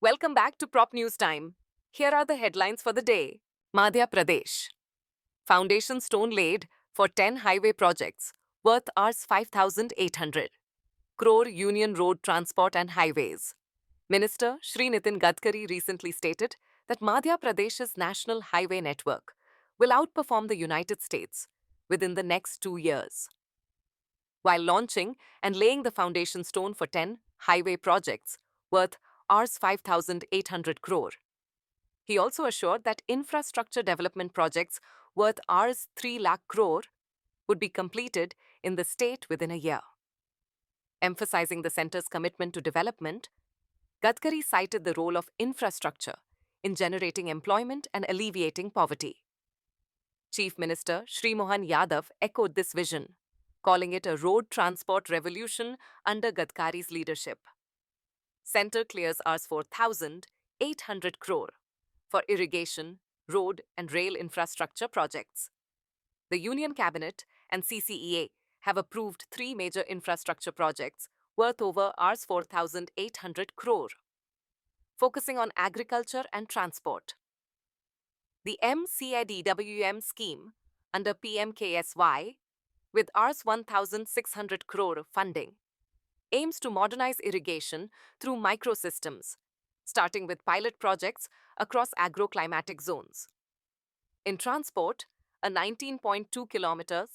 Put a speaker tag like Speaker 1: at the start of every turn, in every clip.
Speaker 1: Welcome back to Prop News Time. Here are the headlines for the day. Madhya Pradesh. Foundation stone laid for 10 highway projects worth Rs 5,800 crore Union Road Transport and Highways. Minister Shri Nitin Gadkari recently stated that Madhya Pradesh's national highway network will outperform the United States within the next 2 years. While launching and laying the foundation stone for 10 highway projects worth Rs 5,800 crore. He also assured that infrastructure development projects worth Rs 3 lakh crore would be completed in the state within a year. Emphasizing the centre's commitment to development, Gadkari cited the role of infrastructure in generating employment and alleviating poverty. Chief Minister Shri Mohan Yadav echoed this vision, calling it a road transport revolution under Gadkari's leadership. Centre clears Rs 4,800 crore for irrigation, road and rail infrastructure projects. The Union Cabinet and CCEA have approved 3 major infrastructure projects worth over Rs 4,800 crore, focusing on agriculture and transport. The MCIDWM scheme under PMKSY, with Rs 1,600 crore funding, aims to modernize irrigation through microsystems, starting with pilot projects across agroclimatic zones. In transport, a 19.2-kilometer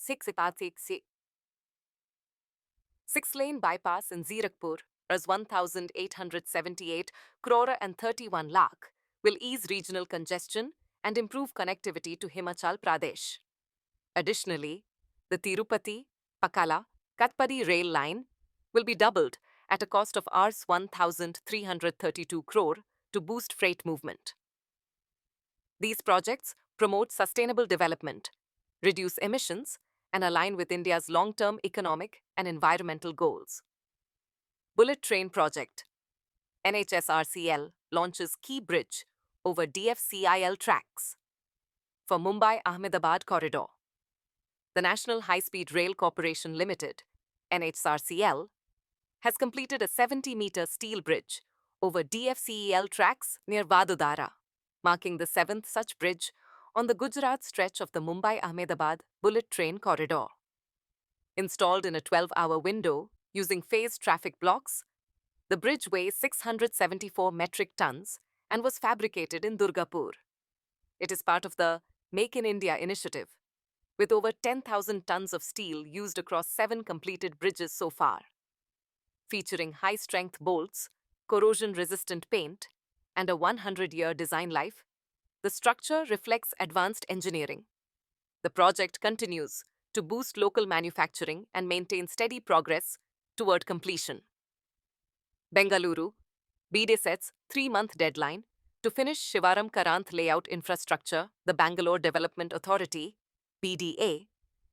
Speaker 1: 6-lane bypass in Zirakpur, Rs 1,878 crore and 31 lakh, will ease regional congestion and improve connectivity to Himachal Pradesh. Additionally, the Tirupati-Pakala-Katpadi rail line will be doubled at a cost of Rs 1,332 crore to boost freight movement. These projects promote sustainable development, reduce emissions, and align with India's long-term economic and environmental goals. Bullet Train Project. NHSRCL launches key bridge over DFCIL tracks for Mumbai-Ahmedabad corridor. The National High Speed Rail Corporation Limited, NHSRCL, has completed a 70-meter steel bridge over DFCEL tracks near Vadodara, marking the 7th such bridge on the Gujarat stretch of the Mumbai-Ahmedabad bullet train corridor. Installed in a 12-hour window using phased traffic blocks, the bridge weighs 674 metric tons and was fabricated in Durgapur. It is part of the Make in India initiative, with over 10,000 tons of steel used across 7 completed bridges so far. Featuring high-strength bolts, corrosion-resistant paint, and a 100-year design life, the structure reflects advanced engineering. The project continues to boost local manufacturing and maintain steady progress toward completion. Bengaluru, BD sets 3-month deadline to finish Shivaram Karanth layout infrastructure. The Bangalore Development Authority, BDA,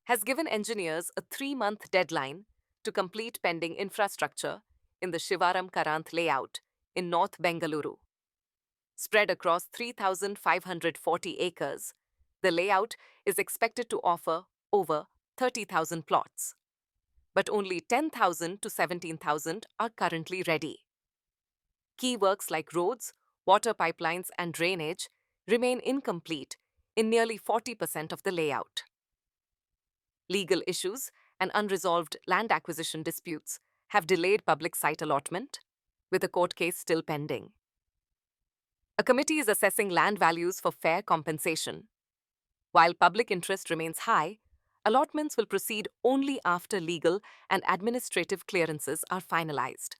Speaker 1: has given engineers a 3-month deadline to complete pending infrastructure in the Shivaram Karanth layout in North Bengaluru. Spread across 3,540 acres, the layout is expected to offer over 30,000 plots. But only 10,000 to 17,000 are currently ready. Key works like roads, water pipelines, and drainage remain incomplete in nearly 40% of the layout. Legal issues and unresolved land acquisition disputes have delayed public site allotment, with a court case still pending. A committee is assessing land values for fair compensation. While public interest remains high, allotments will proceed only after legal and administrative clearances are finalized.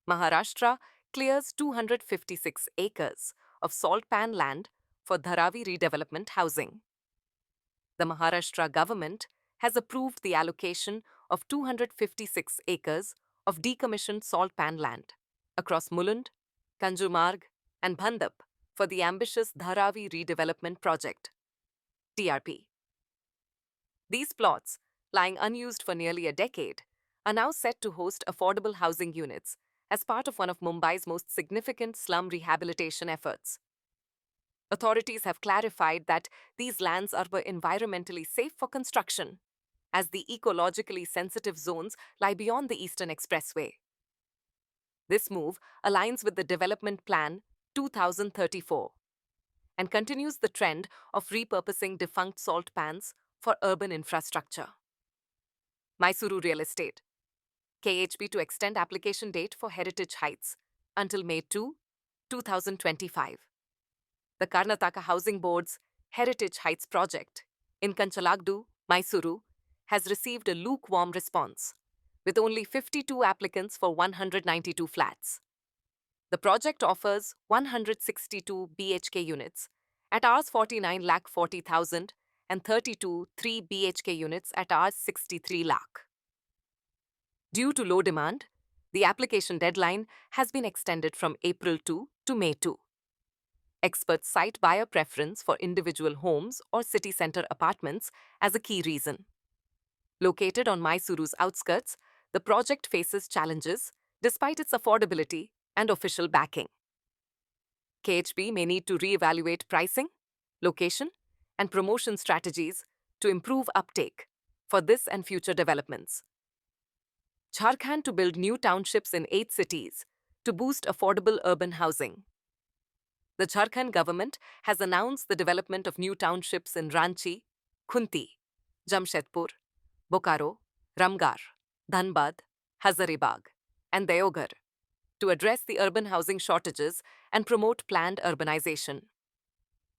Speaker 1: Maharashtra clears 256 acres of salt pan land for Dharavi redevelopment housing. The Maharashtra government has approved the allocation of 256 acres of decommissioned salt pan land across Mulund, Kanjumarg, and Bhandap for the ambitious Dharavi redevelopment project, TRP. These plots, lying unused for nearly a decade, are now set to host affordable housing units as part of one of Mumbai's most significant slum rehabilitation efforts. Authorities have clarified that these lands are environmentally safe for construction, as the ecologically sensitive zones lie beyond the Eastern Expressway. This move aligns with the Development Plan 2034 and continues the trend of repurposing defunct salt pans for urban infrastructure. Mysuru Real Estate, KHP to extend application date for Heritage Heights until May 2, 2025. The Karnataka Housing Board's Heritage Heights project in Kanchalagdu, Mysuru, has received a lukewarm response, with only 52 applicants for 192 flats. The project offers 162 BHK units at Rs 49 lakh 40,000 and 32 3 BHK units at Rs 63 lakh. Due to low demand, the application deadline has been extended from April 2 to May 2. Experts cite buyer preference for individual homes or city center apartments as a key reason. Located on Mysuru's outskirts, the project faces challenges despite its affordability and official backing. KHP may need to re-evaluate pricing, location, and promotion strategies to improve uptake for this and future developments. Jharkhand to build new townships in 8 cities to boost affordable urban housing. The Jharkhand government has announced the development of new townships in Ranchi, Khunti, Jamshedpur, Bokaro, Ramgarh, Dhanbad, Hazaribagh, and Deoghar to address the urban housing shortages and promote planned urbanization.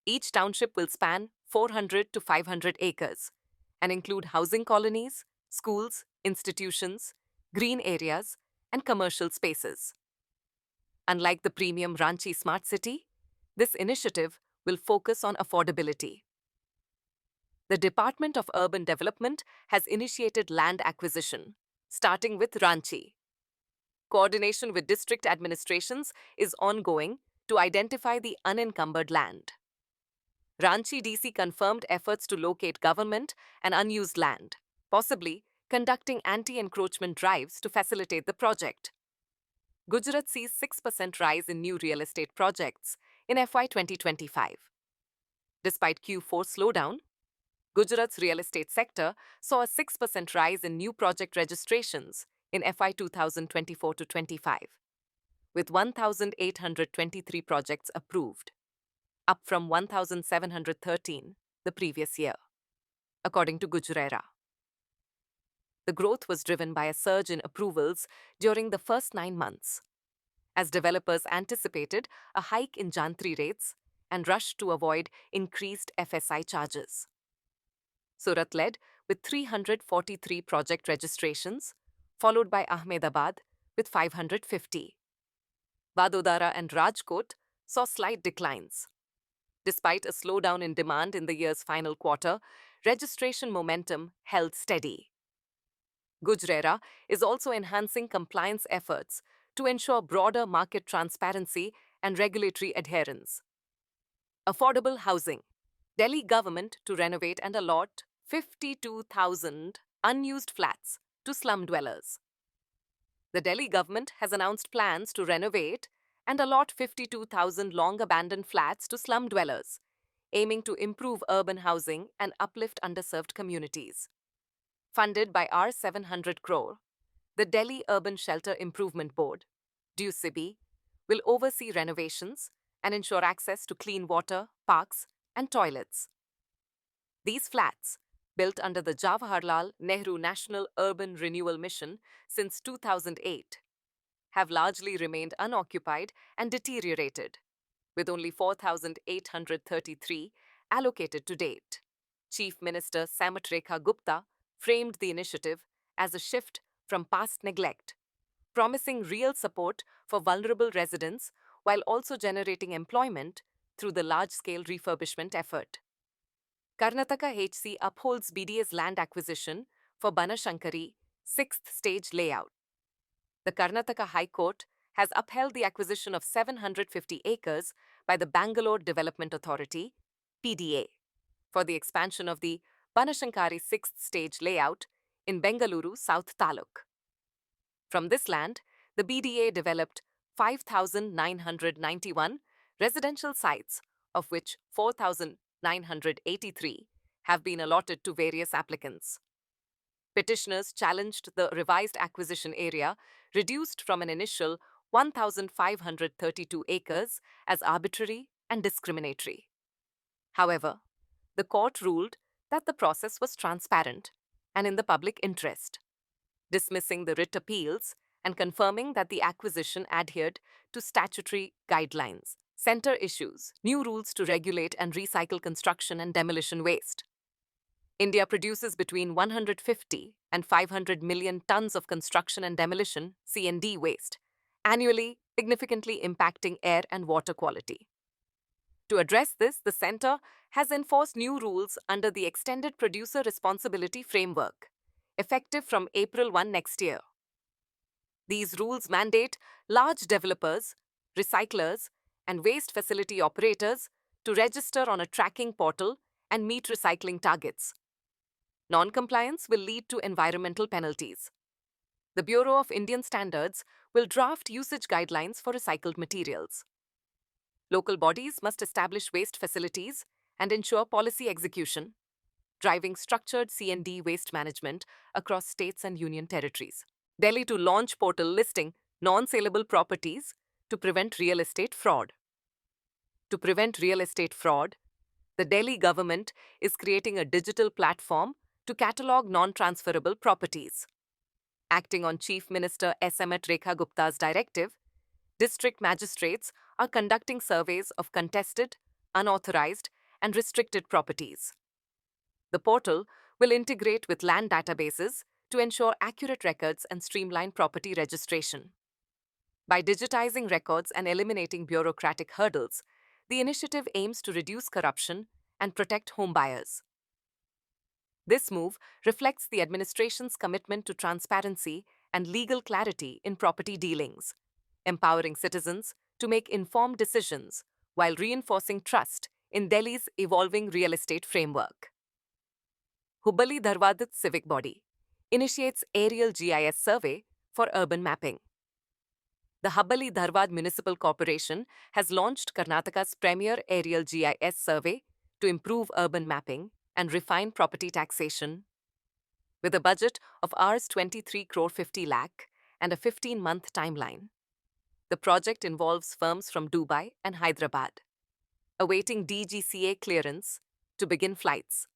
Speaker 1: Each township will span 400 to 500 acres and include housing colonies, schools, institutions, green areas, and commercial spaces. Unlike the premium Ranchi Smart City, this initiative will focus on affordability. The Department of Urban Development has initiated land acquisition, starting with Ranchi. Coordination with district administrations is ongoing to identify the unencumbered land. Ranchi DC confirmed efforts to locate government and unused land, possibly conducting anti-encroachment drives to facilitate the project. Gujarat sees 6% rise in new real estate projects in FY 2025. Despite Q4 slowdown, Gujarat's real estate sector saw a 6% rise in new project registrations in FY 2024-25, with 1,823 projects approved, up from 1,713 the previous year, according to Gujarera. The growth was driven by a surge in approvals during the first 9 months, as developers anticipated a hike in Jantri rates and rushed to avoid increased FSI charges. Surat led with 343 project registrations, followed by Ahmedabad with 550. Vadodara and Rajkot saw slight declines. Despite a slowdown in demand in the year's final quarter, registration momentum held steady. Gujarera is also enhancing compliance efforts to ensure broader market transparency and regulatory adherence. Affordable housing. Delhi government to renovate and allot 52,000 unused flats to slum dwellers. The Delhi government has announced plans to renovate and allot 52,000 long-abandoned flats to slum dwellers, aiming to improve urban housing and uplift underserved communities. Funded by Rs 700 crore, the Delhi Urban Shelter Improvement Board, DUSIBI, will oversee renovations and ensure access to clean water, parks, and toilets. These flats, built under the Jawaharlal Nehru National Urban Renewal Mission since 2008, have largely remained unoccupied and deteriorated, with only 4,833 allocated to date. Chief Minister Samatrekha Gupta framed the initiative as a shift from past neglect, promising real support for vulnerable residents while also generating employment through the large-scale refurbishment effort. Karnataka HC upholds BDA's land acquisition for Banashankari 6th stage layout. The Karnataka High Court has upheld the acquisition of 750 acres by the Bangalore Development Authority, PDA, for the expansion of the Banashankari 6th stage layout in Bengaluru South Taluk. From this land, the BDA developed 5,991 residential sites, of which 4,983 have been allotted to various applicants. Petitioners challenged the revised acquisition area, reduced from an initial 1,532 acres as arbitrary and discriminatory. However, the court ruled that the process was transparent and in the public interest, dismissing the writ appeals and confirming that the acquisition adhered to statutory guidelines. Center issues new rules to regulate and recycle construction and demolition waste. India produces between 150 and 500 million tons of construction and demolition (C&D) waste annually, significantly impacting air and water quality. To address this, the Centre has enforced new rules under the Extended Producer Responsibility Framework, effective from April 1 next year. These rules mandate large developers, recyclers, and waste facility operators to register on a tracking portal and meet recycling targets. Non-compliance will lead to environmental penalties. The Bureau of Indian Standards will draft usage guidelines for recycled materials. Local bodies must establish waste facilities and ensure policy execution, driving structured C&D waste management across states and union territories. Delhi to launch portal listing non-saleable properties to prevent real estate fraud. To prevent real estate fraud, the Delhi government is creating a digital platform to catalogue non-transferable properties. Acting on Chief Minister S.M. Rekha Gupta's directive, district magistrates are conducting surveys of contested, unauthorized, and restricted properties. The portal will integrate with land databases to ensure accurate records and streamline property registration. By digitizing records and eliminating bureaucratic hurdles, the initiative aims to reduce corruption and protect homebuyers. This move reflects the administration's commitment to transparency and legal clarity in property dealings, empowering citizens to make informed decisions while reinforcing trust in Delhi's evolving real estate framework. Hubballi Dharwad Civic Body initiates aerial GIS survey for urban mapping. The Hubballi Dharwad Municipal Corporation has launched Karnataka's premier aerial GIS survey to improve urban mapping and refine property taxation. With a budget of Rs 23 crore 50 lakh and a 15-month timeline, the project involves firms from Dubai and Hyderabad, awaiting DGCA clearance to begin flights.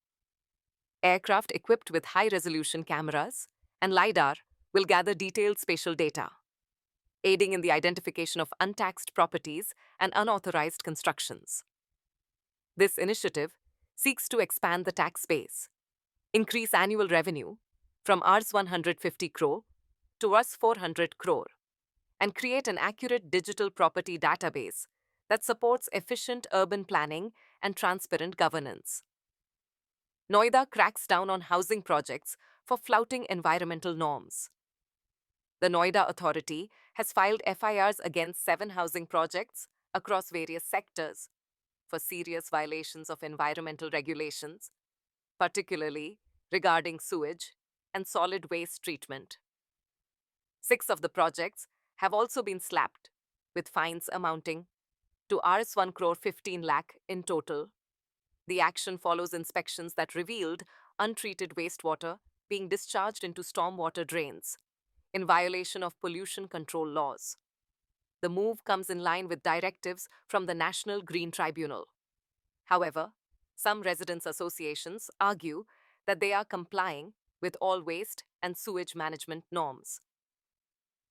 Speaker 1: Aircraft equipped with high-resolution cameras and LiDAR will gather detailed spatial data, aiding in the identification of untaxed properties and unauthorized constructions. This initiative seeks to expand the tax base, increase annual revenue from Rs 150 crore to Rs 400 crore, and create an accurate digital property database that supports efficient urban planning and transparent governance. Noida cracks down on housing projects for flouting environmental norms. The Noida Authority has filed FIRs against 7 housing projects across various sectors for serious violations of environmental regulations, particularly regarding sewage and solid waste treatment. 6 of the projects have also been slapped, with fines amounting to Rs 1 crore 15 lakh in total. The action follows inspections that revealed untreated wastewater being discharged into stormwater drains, in violation of pollution control laws. The move comes in line with directives from the National Green Tribunal. However, some residents' associations argue that they are complying with all waste and sewage management norms.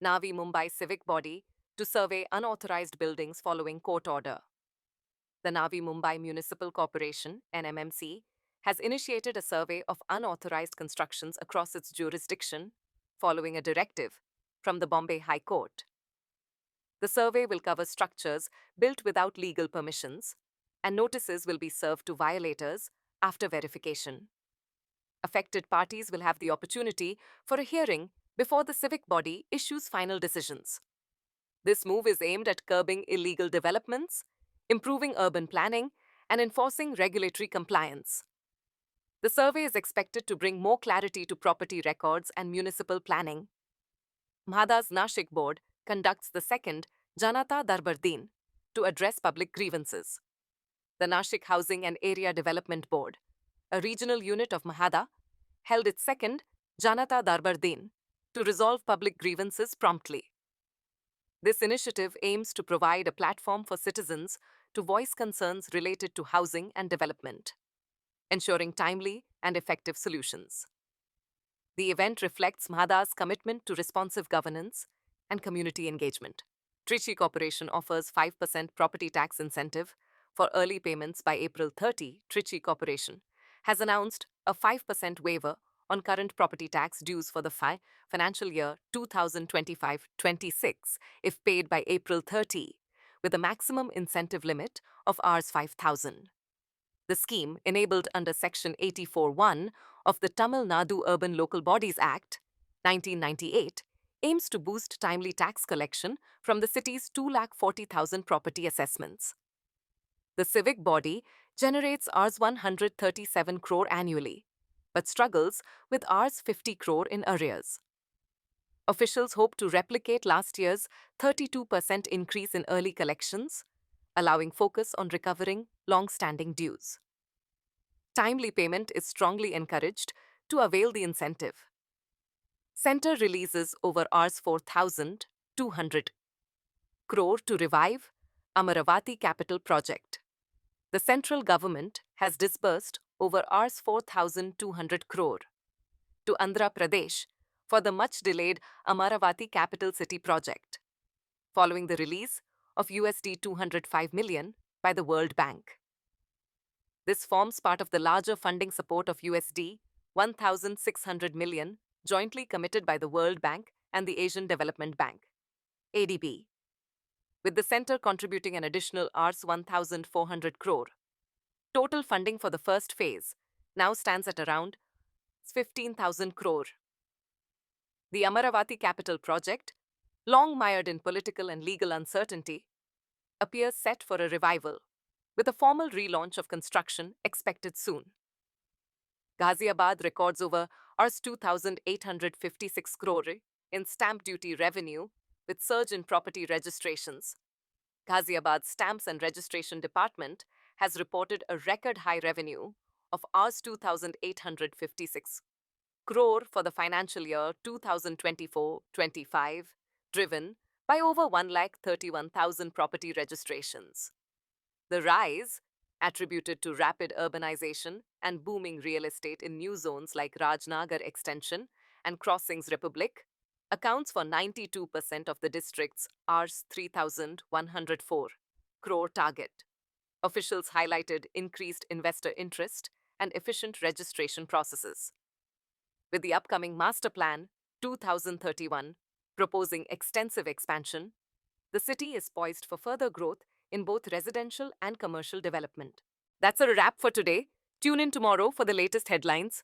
Speaker 1: Navi Mumbai Civic Body to survey unauthorized buildings following court order. The Navi Mumbai Municipal Corporation, NMMC, has initiated a survey of unauthorized constructions across its jurisdiction following a directive from the Bombay High Court. The survey will cover structures built without legal permissions, and notices will be served to violators after verification. Affected parties will have the opportunity for a hearing before the civic body issues final decisions. This move is aimed at curbing illegal developments, improving urban planning, and enforcing regulatory compliance. The survey is expected to bring more clarity to property records and municipal planning. MHADA's Nashik board conducts the second Janata Darbar Din to address public grievances. The Nashik Housing and Area Development Board, a regional unit of MHADA, held its second Janata Darbar Din to resolve public grievances promptly. This initiative aims to provide a platform for citizens to voice concerns related to housing and development, ensuring timely and effective solutions. The event reflects MHADA's commitment to responsive governance and community engagement. Trichy Corporation offers 5% property tax incentive for early payments by April 30. Trichy Corporation has announced a 5% waiver on current property tax dues for the financial year 2025-26 if paid by April 30, with a maximum incentive limit of Rs 5,000. The scheme, enabled under Section 84(1) of the Tamil Nadu Urban Local Bodies Act, 1998, aims to boost timely tax collection from the city's 240,000 property assessments. The civic body generates Rs 137 crore annually, but struggles with Rs 50 crore in arrears. Officials hope to replicate last year's 32% increase in early collections, allowing focus on recovering long-standing dues. Timely payment is strongly encouraged to avail the incentive. Centre releases over Rs 4,200 crore to revive Amaravati Capital Project. The central government has disbursed over Rs 4,200 crore to Andhra Pradesh for the much-delayed Amaravati Capital City project, following the release of USD 205 million by the World Bank. This forms part of the larger funding support of USD 1,600 million jointly committed by the World Bank and the Asian Development Bank, ADB, with the centre contributing an additional Rs 1,400 crore. Total funding for the first phase now stands at around 15,000 crore. The Amaravati Capital Project, long mired in political and legal uncertainty, appears set for a revival, with a formal relaunch of construction expected soon. Ghaziabad records over Rs 2,856 crore in stamp duty revenue, with surge in property registrations. Ghaziabad's Stamps and Registration Department has reported a record high revenue of Rs 2,856 crore for the financial year 2024-25, driven by over 131,000 property registrations. The rise, attributed to rapid urbanization and booming real estate in new zones like Rajnagar Extension and Crossings Republic, accounts for 92% of the district's Rs 3,104 crore target. Officials highlighted increased investor interest and efficient registration processes. With the upcoming Master Plan 2031 proposing extensive expansion, the city is poised for further growth in both residential and commercial development. That's a wrap for today. Tune in tomorrow for the latest headlines.